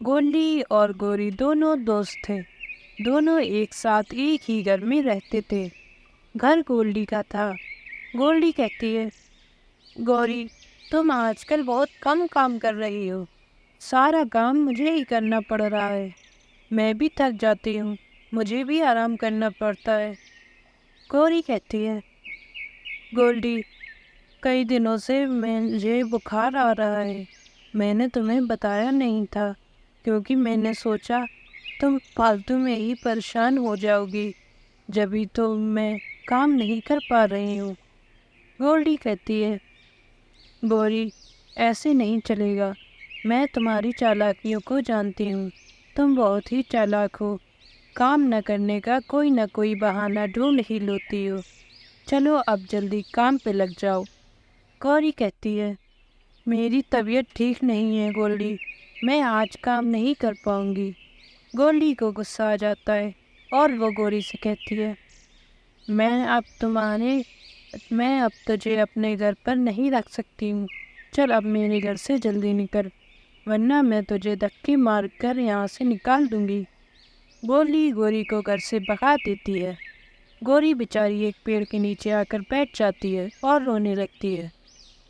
گولڈی اور گوری دونوں دوست تھے۔ دونوں ایک ساتھ ایک ہی گھر میں رہتے تھے۔ گھر گولڈی کا تھا۔ گولڈی کہتی ہے، گوری تم آج کل بہت کم کام کر رہی ہو، سارا کام مجھے ہی کرنا پڑ رہا ہے، میں بھی تھک جاتی ہوں، مجھے بھی آرام کرنا پڑتا ہے۔ گوری کہتی ہے، گولڈی کئی دنوں سے مجھے بخار آ رہا ہے، میں نے تمہیں بتایا نہیں تھا کیونکہ میں نے سوچا تم فالتو میں ہی پریشان ہو جاؤ گی، جبھی تو میں کام نہیں کر پا رہی ہوں۔ گولڈی کہتی ہے، گوری ایسے نہیں چلے گا، میں تمہاری چالاکیوں کو جانتی ہوں، تم بہت ہی چالاک ہو، کام نہ کرنے کا کوئی نہ کوئی بہانہ ڈھونڈ ہی لیتی ہو، چلو اب جلدی کام پہ لگ جاؤ۔ گوری کہتی ہے، میری طبیعت ٹھیک نہیں ہے گولڈی، میں آج کام نہیں کر پاؤں گی۔ گولڈی کو غصہ آ جاتا ہے اور وہ گوری سے کہتی ہے، میں اب تجھے اپنے گھر پر نہیں رکھ سکتی ہوں، چل اب میرے گھر سے جلدی نکل، ورنہ میں تجھے دھکے مار کر یہاں سے نکال دوں گی۔ گولڈی گوری کو گھر سے بھگا دیتی ہے۔ گوری بیچاری ایک پیڑ کے نیچے آ کر بیٹھ جاتی ہے اور رونے لگتی ہے۔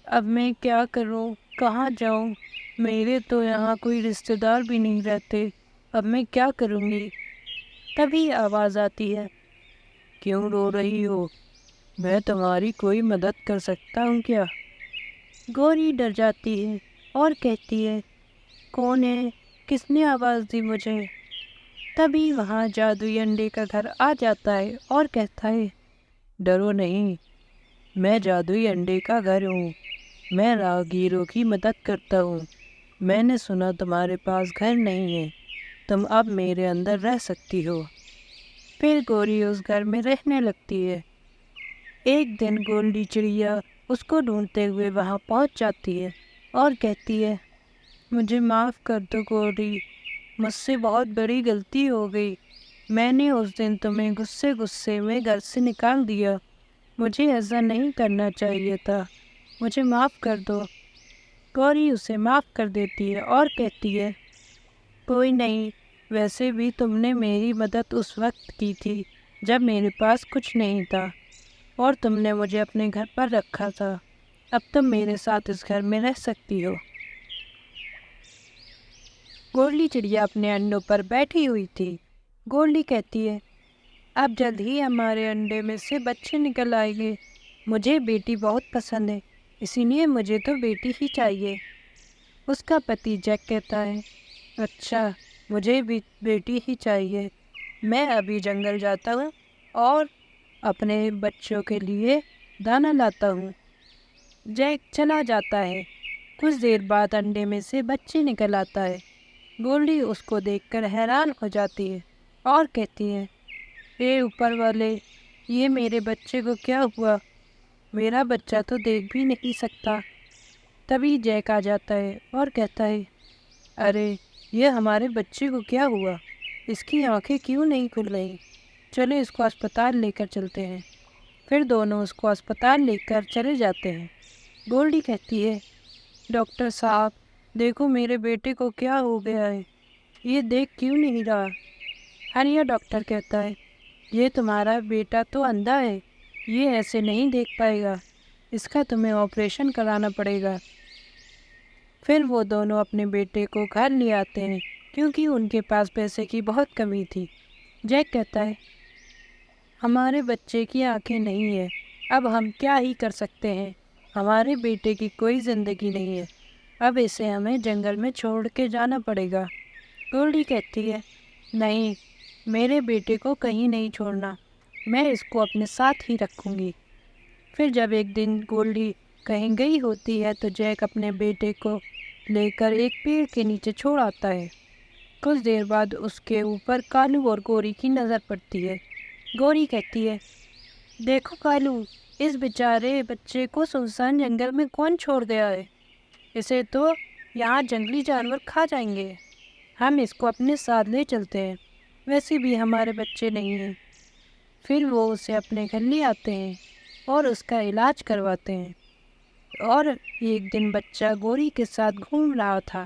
اب میں کیا کروں، کہاں جاؤں، میرے تو یہاں کوئی رشتہ دار بھی نہیں رہتے، اب میں کیا کروں گی؟ تبھی آواز آتی ہے، کیوں رو رہی ہو، میں تمہاری کوئی مدد کر سکتا ہوں کیا؟ گوری ڈر جاتی ہے اور کہتی ہے، کون ہے، کس نے آواز دی مجھے؟ تبھی وہاں جادوئی انڈے کا گھر آ جاتا ہے اور کہتا ہے، ڈرو نہیں، میں جادوئی انڈے کا گھر ہوں، میں راہگیروں کی مدد کرتا ہوں، میں نے سنا تمہارے پاس گھر نہیں ہے، تم اب میرے اندر رہ سکتی ہو۔ پھر گوری اس گھر میں رہنے لگتی ہے۔ ایک دن گولڈی چڑیا اس کو ڈھونڈتے ہوئے وہاں پہنچ جاتی ہے اور کہتی ہے، مجھے معاف کر دو گوری، مجھ سے بہت بڑی غلطی ہو گئی، میں نے اس دن تمہیں غصے میں گھر سے نکال دیا، مجھے ایسا نہیں کرنا چاہیے تھا، مجھے معاف کر دو۔ گوری اسے معاف کر دیتی ہے اور کہتی ہے، کوئی نہیں، ویسے بھی تم نے میری مدد اس وقت کی تھی جب میرے پاس کچھ نہیں تھا اور تم نے مجھے اپنے گھر پر رکھا تھا، اب تم میرے ساتھ اس گھر میں رہ سکتی ہو۔ گولڈی چڑیا اپنے انڈوں پر بیٹھی ہوئی تھی۔ گولڈی کہتی ہے، اب جلد ہی ہمارے انڈے میں سے بچے نکل آئیں گے، مجھے بیٹی بہت پسند ہے، اسی لیے مجھے تو بیٹی ہی چاہیے۔ اس کا پتی جیک کہتا ہے، اچھا، مجھے بھی بیٹی ہی چاہیے، میں ابھی جنگل جاتا ہوں اور اپنے بچوں کے لیے دانہ لاتا ہوں۔ جیک چلا جاتا ہے۔ کچھ دیر بعد انڈے میں سے بچے نکل آتا ہے۔ گولڈی اس کو دیکھ کر حیران ہو جاتی ہے اور کہتی ہے، اے اوپر والے، یہ میرے بچے کو کیا ہوا، میرا بچہ تو دیکھ بھی نہیں سکتا۔ تبھی جیک آ جاتا ہے اور کہتا ہے، ارے یہ ہمارے بچے کو کیا ہوا، اس کی آنکھیں کیوں نہیں کھل رہی، چلو اس کو اسپتال لے کر چلتے ہیں۔ پھر دونوں اس کو اسپتال لے کر چلے جاتے ہیں۔ گولڈی کہتی ہے، ڈاکٹر صاحب دیکھو میرے بیٹے کو کیا ہو گیا ہے، یہ دیکھ کیوں نہیں رہا؟ ہریا ڈاکٹر کہتا ہے، یہ تمہارا بیٹا تو اندھا ہے، یہ ایسے نہیں دیکھ پائے گا، اس کا تمہیں آپریشن کرانا پڑے گا۔ پھر وہ دونوں اپنے بیٹے کو گھر لے آتے ہیں کیونکہ ان کے پاس پیسے کی بہت کمی تھی۔ جیک کہتا ہے، ہمارے بچے کی آنکھیں نہیں ہیں، اب ہم کیا ہی کر سکتے ہیں، ہمارے بیٹے کی کوئی زندگی نہیں ہے، اب اسے ہمیں جنگل میں چھوڑ کے جانا پڑے گا۔ گولڈی کہتی ہے، نہیں، میرے بیٹے کو کہیں نہیں چھوڑنا، میں اس کو اپنے ساتھ ہی رکھوں گی۔ پھر جب ایک دن گولڈی کہیں گئی ہوتی ہے تو جیک اپنے بیٹے کو لے کر ایک پیڑ کے نیچے چھوڑ آتا ہے۔ کچھ دیر بعد اس کے اوپر کالو اور گوری کی نظر پڑتی ہے۔ گوری کہتی ہے، دیکھو کالو، اس بیچارے بچے کو سنسان جنگل میں کون چھوڑ گیا ہے، اسے تو یہاں جنگلی جانور کھا جائیں گے، ہم اس کو اپنے ساتھ لے چلتے ہیں، ویسے بھی ہمارے بچے نہیں ہیں۔ پھر وہ اسے اپنے گھر لے آتے ہیں اور اس کا علاج کرواتے ہیں۔ اور ایک دن بچہ گوری کے ساتھ گھوم رہا تھا۔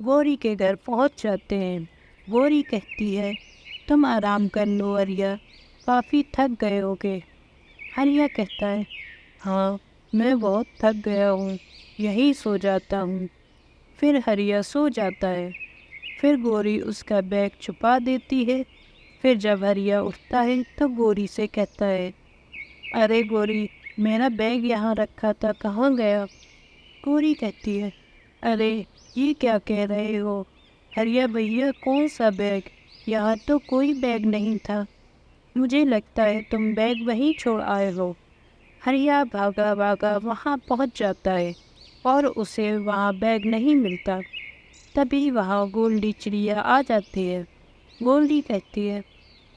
گوری کے گھر پہنچ جاتے ہیں۔ گوری کہتی ہے تم آرام کر لو ہریا، کافی تھک گئے ہوگے۔ ہریا کہتا ہے ہاں میں بہت تھک گیا ہوں، یہی سو جاتا ہوں۔ پھر ہریا سو جاتا ہے۔ پھر گوری اس کا بیگ چھپا دیتی ہے۔ پھر جب ہریا اٹھتا ہے تو گوری سے کہتا ہے ارے گوری، میرا بیگ یہاں رکھا تھا، کہاں گیا؟ گوری کہتی ہے ارے یہ کیا کہہ رہے ہو ہریا بھیا، کون سا بیگ؟ یہاں تو کوئی بیگ نہیں تھا، مجھے لگتا ہے تم بیگ وہیں چھوڑ آئے ہو۔ ہریا بھاگا بھاگا وہاں پہنچ جاتا ہے اور اسے وہاں بیگ نہیں ملتا۔ تبھی وہاں گولڈی چڑیا آ جاتی ہے۔ گولڈی کہتی ہے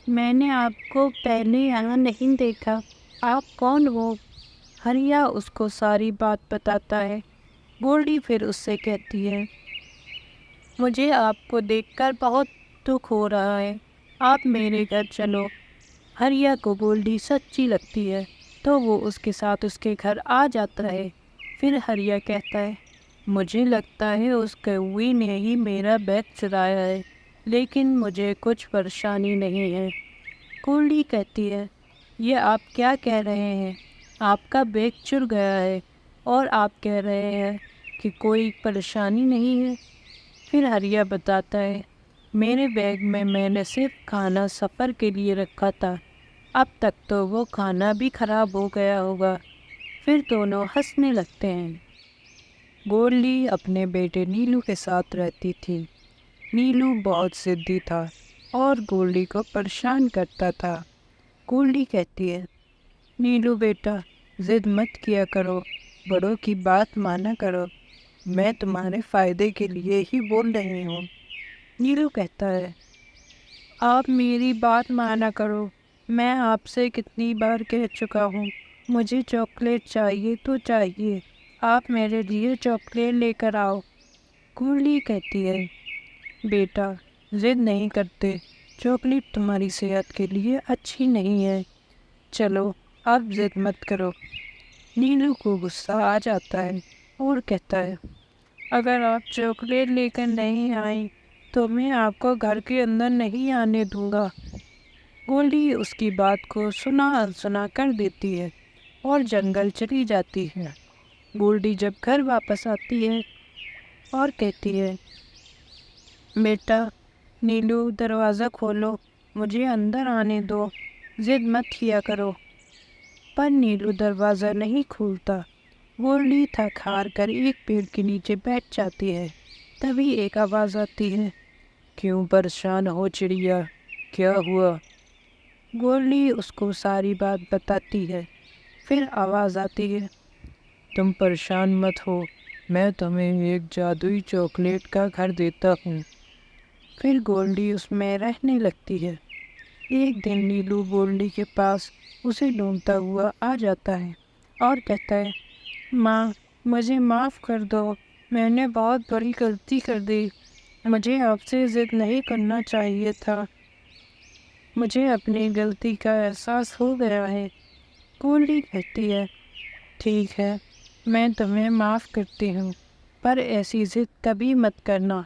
میں نے آپ کو پہلے یہاں نہیں دیکھا، آپ کون ہو؟ ہریا اس کو ساری بات بتاتا ہے۔ گولڈی پھر اس سے کہتی ہے مجھے آپ کو دیکھ کر بہت دکھ ہو رہا ہے، آپ میرے گھر چلو۔ ہریا کو گولڈی سچی لگتی ہے تو وہ اس کے ساتھ اس کے گھر آ جاتا ہے۔ پھر ہریا کہتا ہے مجھے لگتا ہے اس کوئی نے ہی میرا بیگ چرایا ہے، لیکن مجھے کچھ پریشانی نہیں ہے۔ گولڈی کہتی ہے یہ آپ کیا کہہ رہے ہیں؟ آپ کا بیگ چر گیا ہے اور آپ کہہ رہے ہیں کہ کوئی پریشانی نہیں ہے۔ پھر ہریا بتاتا ہے میرے بیگ میں نے صرف کھانا سفر کے لیے رکھا تھا، اب تک تو وہ کھانا بھی خراب ہو گیا ہوگا۔ پھر دونوں ہنسنے لگتے ہیں۔ گولڈی اپنے بیٹے نیلو کے ساتھ رہتی تھی۔ نیلو بہت ضدی تھا اور گولڈی کو پریشان کرتا تھا۔ گولڈی کہتی ہے نیلو بیٹا، ضد مت کیا کرو، بڑوں کی بات مانا کرو، میں تمہارے فائدے کے لیے ہی بول رہی ہوں۔ نیلو کہتا ہے آپ میری بات مانا کرو، میں آپ سے کتنی بار کہہ چکا ہوں مجھے چاکلیٹ چاہیے تو چاہیے، آپ میرے لیے چاکلیٹ لے کر آؤ۔ گولڈی کہتی ہے بیٹا ضد نہیں کرتے، چاکلیٹ تمہاری صحت کے لیے اچھی نہیں ہے، چلو اب ضد مت کرو۔ نیلو کو غصہ آ جاتا ہے اور کہتا ہے اگر آپ چاکلیٹ لے کر نہیں آئیں تو میں آپ کو گھر کے اندر نہیں آنے دوں گا۔ گولڈی اس کی بات کو سنا انسنا کر دیتی ہے اور جنگل چلی جاتی ہے۔ گولڈی جب گھر واپس آتی ہے اور کہتی ہے بیٹا نیلو دروازہ کھولو، مجھے اندر آنے دو، ضد مت کیا کرو۔ پر نیلو دروازہ نہیں کھولتا۔ گولڈی تھک ہار کر ایک پیڑ کے نیچے بیٹھ جاتی ہے۔ تبھی ایک آواز آتی ہے کیوں پریشان ہو چڑیا، کیا ہوا؟ گولڈی اس کو ساری بات بتاتی ہے۔ پھر آواز آتی ہے تم پریشان مت ہو، میں تمہیں ایک جادوئی چاکلیٹ کا گھر دیتا ہوں۔ پھر گولڈی اس میں رہنے لگتی ہے۔ ایک دن نیلو گولڈی کے پاس اسے ڈھونڈتا ہوا آ جاتا ہے اور کہتا ہے ماں مجھے معاف کر دو، میں نے بہت بڑی غلطی کر دی، مجھے آپ سے ضد نہیں کرنا چاہیے تھا، مجھے اپنی غلطی کا احساس ہو گیا ہے۔ گولڈی کہتی ہے ٹھیک ہے، میں تمہیں معاف کرتی ہوں، پر ایسی ضد کبھی مت کرنا۔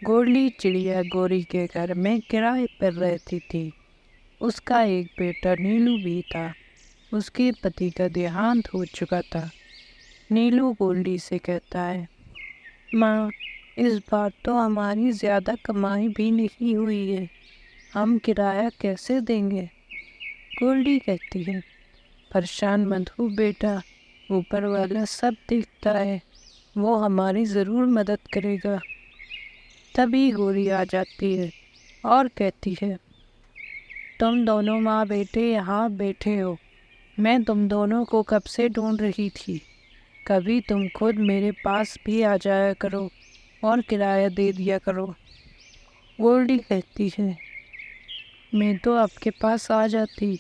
گولڈی چڑیا گوری کے گھر میں کرائے پر رہتی تھی۔ اس کا ایک بیٹا نیلو بھی تھا۔ اس کے پتی کا دیہانت ہو چکا تھا۔ نیلو گولڈی سے کہتا ہے ماں اس بار تو ہماری زیادہ کمائی بھی نہیں ہوئی ہے، ہم کرایہ کیسے دیں گے؟ گولڈی کہتی ہے پریشان مت ہو بیٹا، اوپر والا سب دیکھتا ہے، وہ ہماری ضرور مدد کرے گا۔ تبھی گوری آ جاتی ہے اور کہتی ہے تم دونوں ماں بیٹے یہاں بیٹھے ہو، میں تم دونوں کو کب سے ڈھونڈ رہی تھی، کبھی تم خود میرے پاس بھی آ جایا کرو اور کرایہ دے دیا کرو۔ گولڈی کہتی ہے میں تو آپ کے پاس آ جاتی،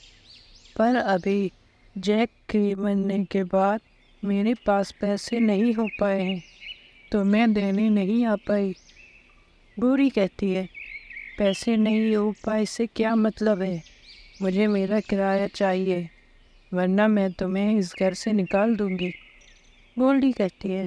پر ابھی جیک کے مرنے کے بعد میرے پاس پیسے نہیں ہو پائے ہیں تو میں دینے نہیں آ پائی۔ گوری کہتی ہے پیسے نہیں ہو پائے سے کیا مطلب ہے، مجھے میرا کرایہ چاہیے ورنہ میں تمہیں اس گھر سے نکال دوں گی۔ گولڈی کہتی ہے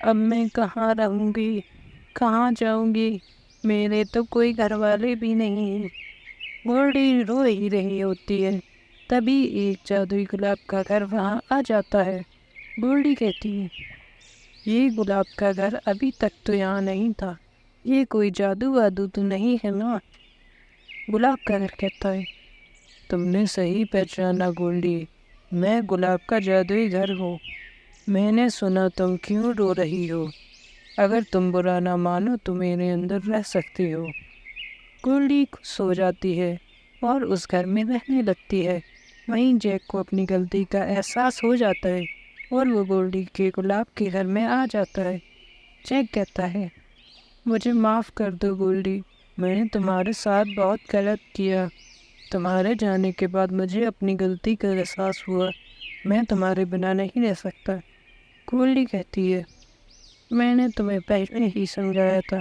اب میں کہاں رہوں گی، کہاں جاؤں گی؟ میرے تو کوئی گھر والے بھی نہیں ہیں۔ گولڈی رو ہی رہی ہوتی ہے، تبھی ایک جادوئی گلاب کا گھر وہاں آ جاتا ہے۔ گولڈی کہتی ہے، یہ گلاب کا گھر ابھی تک تو یہاں نہیں تھا، یہ کوئی جادو وادو تو نہیں ہے نا؟ گلاب کا گھر کہتا ہے، تم نے صحیح پہچانا گولڈی، میں گلاب کا جادوئی گھر ہوں۔ میں نے سنا تم کیوں رو رہی ہو، اگر تم برا نہ مانو تو میرے اندر رہ سکتی ہو۔ گولڈی سو جاتی ہے اور اس گھر میں رہنے لگتی ہے۔ وہیں جیک کو اپنی غلطی کا احساس ہو جاتا ہے اور وہ گولڈی کے گلاب کے گھر میں آ جاتا ہے۔ جیک کہتا ہے، مجھے معاف کر دو گولڈی، میں نے تمہارے ساتھ بہت غلط کیا۔ تمہارے جانے کے بعد مجھے اپنی غلطی کا احساس ہوا، میں تمہارے بنا نہیں رہ سکتا۔ گولڈی کہتی ہے، میں نے تمہیں پہلے ہی سمجھایا تھا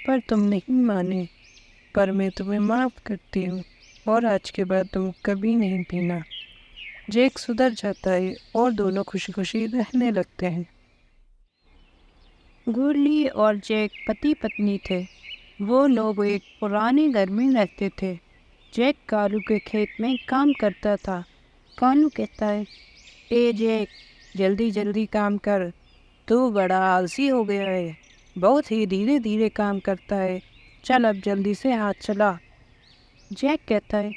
پر تم نہیں مانے، پر میں تمہیں معاف کرتی ہوں اور آج کے بعد تم کبھی نہیں پینا۔ جیک سدھر جاتا ہے اور دونوں خوشی خوشی رہنے لگتے ہیں۔ گولڈی اور جیک پتی پتنی تھے۔ وہ لوگ ایک پرانے گھر میں رہتے تھے۔ جیک کالو کے کھیت میں کام کرتا تھا۔ کالو کہتا ہے، اے جیک، جلدی جلدی کام کر، تو بڑا آلسی ہو گیا ہے، بہت ہی دھیرے دھیرے کام کرتا ہے، چل اب جلدی سے ہاتھ چلا۔ جیک کہتا ہے،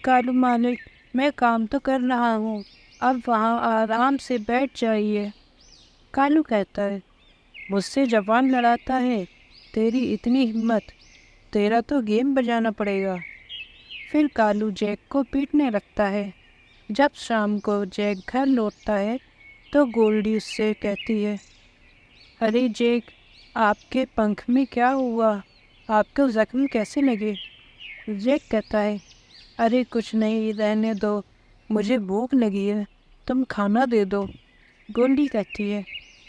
کالو مالک، میں کام تو کر رہا ہوں، اب وہاں آرام سے بیٹھ جائیے۔ کالو کہتا ہے، مجھ سے زبان لڑاتا ہے، تیری اتنی ہمت، تیرا تو گیم بجانا پڑے گا۔ پھر کالو جیک کو پیٹنے لگتا ہے۔ جب شام کو جیک گھر لوٹتا ہے تو گولڈی اس سے کہتی ہے، ارے جیک، آپ کے پنکھ میں کیا ہوا؟ آپ کو زخم کیسے لگے؟ جیک کہتا ہے، ارے کچھ نہیں، رہنے دو، مجھے بھوک لگی ہے، تم کھانا دے دو۔ گولڈی کہتی ہے،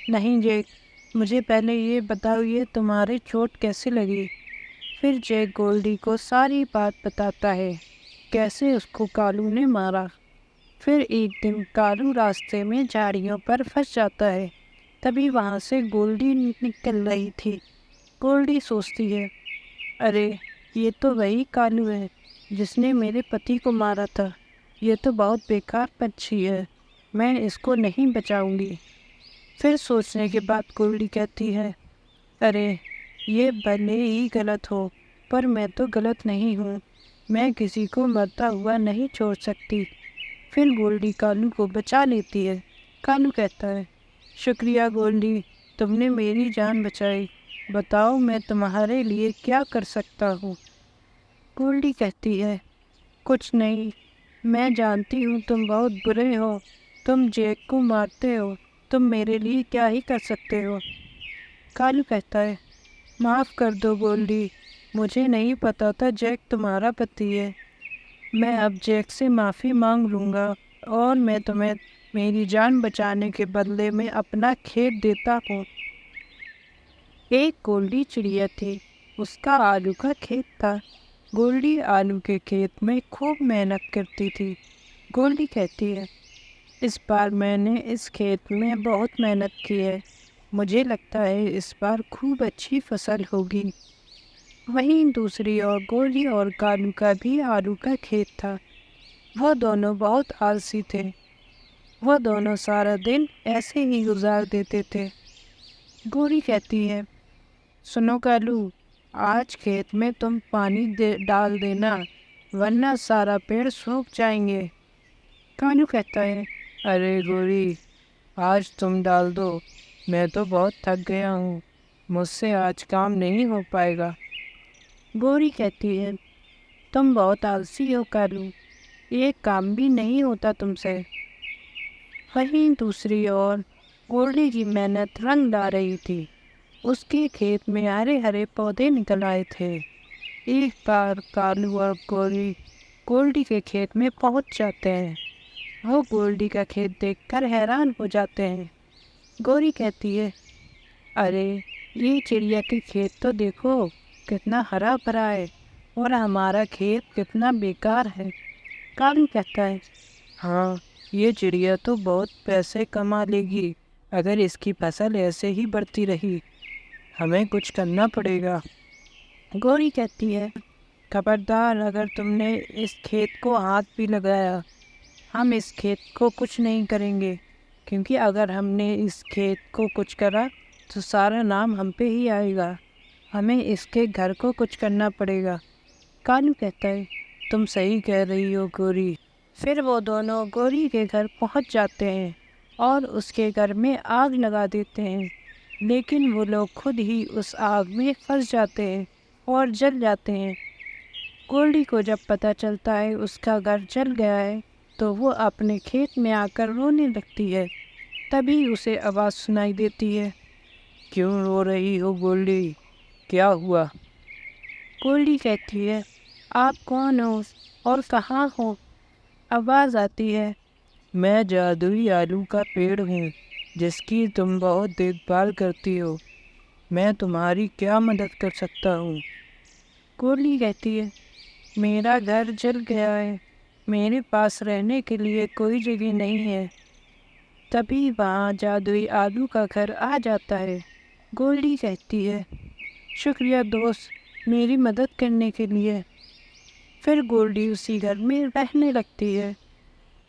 نہیں جیک، مجھے پہلے یہ بتاؤ، یہ تمہارے چوٹ کیسے لگی؟ پھر جیک گولڈی کو ساری بات بتاتا ہے، کیسے اس کو کالو نے مارا۔ پھر ایک دن کالو راستے میں جھاڑیوں پر پھنس جاتا ہے، تبھی وہاں سے گولڈی نکل رہی تھی۔ گولڈی سوچتی ہے، ارے یہ تو وہی کالو ہے جس نے میرے پتی کو مارا تھا، یہ تو بہت بیکار پنچھی ہے، میں اس کو نہیں بچاؤں گی۔ پھر سوچنے کے بعد گولڈی کہتی ہے، ارے یہ بھلے ہی غلط ہو پر میں تو غلط نہیں ہوں، میں کسی کو مرتا ہوا نہیں چھوڑ سکتی۔ پھر گولڈی کالو کو بچا لیتی ہے۔ کالو کہتا ہے، شکریہ گولڈی، تم نے میری جان بچائی، بتاؤ میں تمہارے لیے کیا کر سکتا ہوں؟ گولڈی کہتی ہے، کچھ نہیں، میں جانتی ہوں تم بہت برے ہو، تم جیک کو مارتے ہو، تم میرے لیے کیا ہی کر سکتے ہو؟ کالو کہتا ہے، معاف کر دو گولڈی، مجھے نہیں پتا تھا جیک تمہارا پتی ہے، میں اب جیک سے معافی مانگ لوں گا اور میں تمہیں میری جان بچانے کے بدلے میں اپنا کھیت دیتا ہوں۔ ایک گولڈی چڑیا تھی، اس کا آلو کا کھیت تھا۔ گولڈی آلو کے کھیت میں خوب محنت کرتی تھی۔ گولڈی کہتی ہے، اس بار میں نے اس کھیت میں بہت محنت کی ہے، مجھے لگتا ہے اس بار خوب اچھی فصل ہوگی۔ وہیں دوسری اور گولڈی اور کالو کا بھی آلو کا کھیت تھا۔ وہ دونوں بہت آلسی تھے، وہ دونوں سارا دن ایسے ہی گزار دیتے تھے۔ گولڈی کہتی ہے، سنو کالو، آج کھیت میں تم پانی ڈال دینا ورنہ سارا پیڑ سوکھ جائیں گے۔ کالو کہتا ہے، ارے گولڈی، آج تم ڈال دو، میں تو بہت تھک گیا ہوں، مجھ سے آج کام نہیں ہو پائے گا۔ گولڈی کہتی ہے، تم بہت آلسی ہو کالو، ایک کام بھی نہیں ہوتا تم سے۔ وہیں دوسری اور گولڈی کی محنت رنگ لا رہی تھی، اس کے کھیت میں ہرے ہرے پودے نکل آئے تھے۔ ایک بار کالو اور گولڈی کے کھیت میں پہنچ جاتے ہیں۔ وہ گولڈی کا کھیت دیکھ کر حیران ہو جاتے ہیں۔ گولڈی کہتی ہے، ارے یہ چڑیا کے کھیت تو دیکھو کتنا ہرا بھرا ہے اور ہمارا کھیت کتنا بیکار ہے۔ کالو کہتا ہے، ہاں یہ چڑیا تو بہت پیسے کما لے گی، اگر اس کی فصل ایسے ہی بڑھتی رہی ہمیں کچھ کرنا پڑے گا۔ گوری کہتی ہے خبردار، اگر تم نے اس کھیت کو ہاتھ بھی لگایا ہم اس کھیت کو کچھ نہیں کریں گے، کیونکہ اگر ہم نے اس کھیت کو کچھ کرا تو سارا نام ہم پہ ہی آئے گا، ہمیں اس کے گھر کو کچھ کرنا پڑے گا۔ کالو کہتا ہے تم صحیح کہہ رہی ہو گوری۔ پھر وہ دونوں گوری کے گھر پہنچ جاتے ہیں اور اس کے گھر میں آگ لگا دیتے ہیں، لیکن وہ لوگ خود ہی اس آگ میں پھنس جاتے ہیں اور جل جاتے ہیں۔ گولڈی کو جب پتہ چلتا ہے اس کا گھر جل گیا ہے تو وہ اپنے کھیت میں آ کر رونے لگتی ہے۔ تبھی اسے آواز سنائی دیتی ہے، کیوں رو رہی ہو گولڈی؟ کیا ہوا؟ گولڈی کہتی ہے آپ کون ہو اور کہاں ہو؟ آواز آتی ہے میں جادوئی آلو کا پیڑ ہوں جس کی تم بہت دیکھ بھال کرتی ہو، میں تمہاری کیا مدد کر سکتا ہوں؟ گولڈی کہتی ہے میرا گھر جل گیا ہے، میرے پاس رہنے کے لیے کوئی جگہ نہیں ہے۔ تبھی وہاں جادوئی آلو کا گھر آ جاتا ہے۔ گولڈی کہتی ہے شکریہ دوست میری مدد کرنے کے لیے۔ پھر گولڈی اسی گھر میں رہنے لگتی ہے۔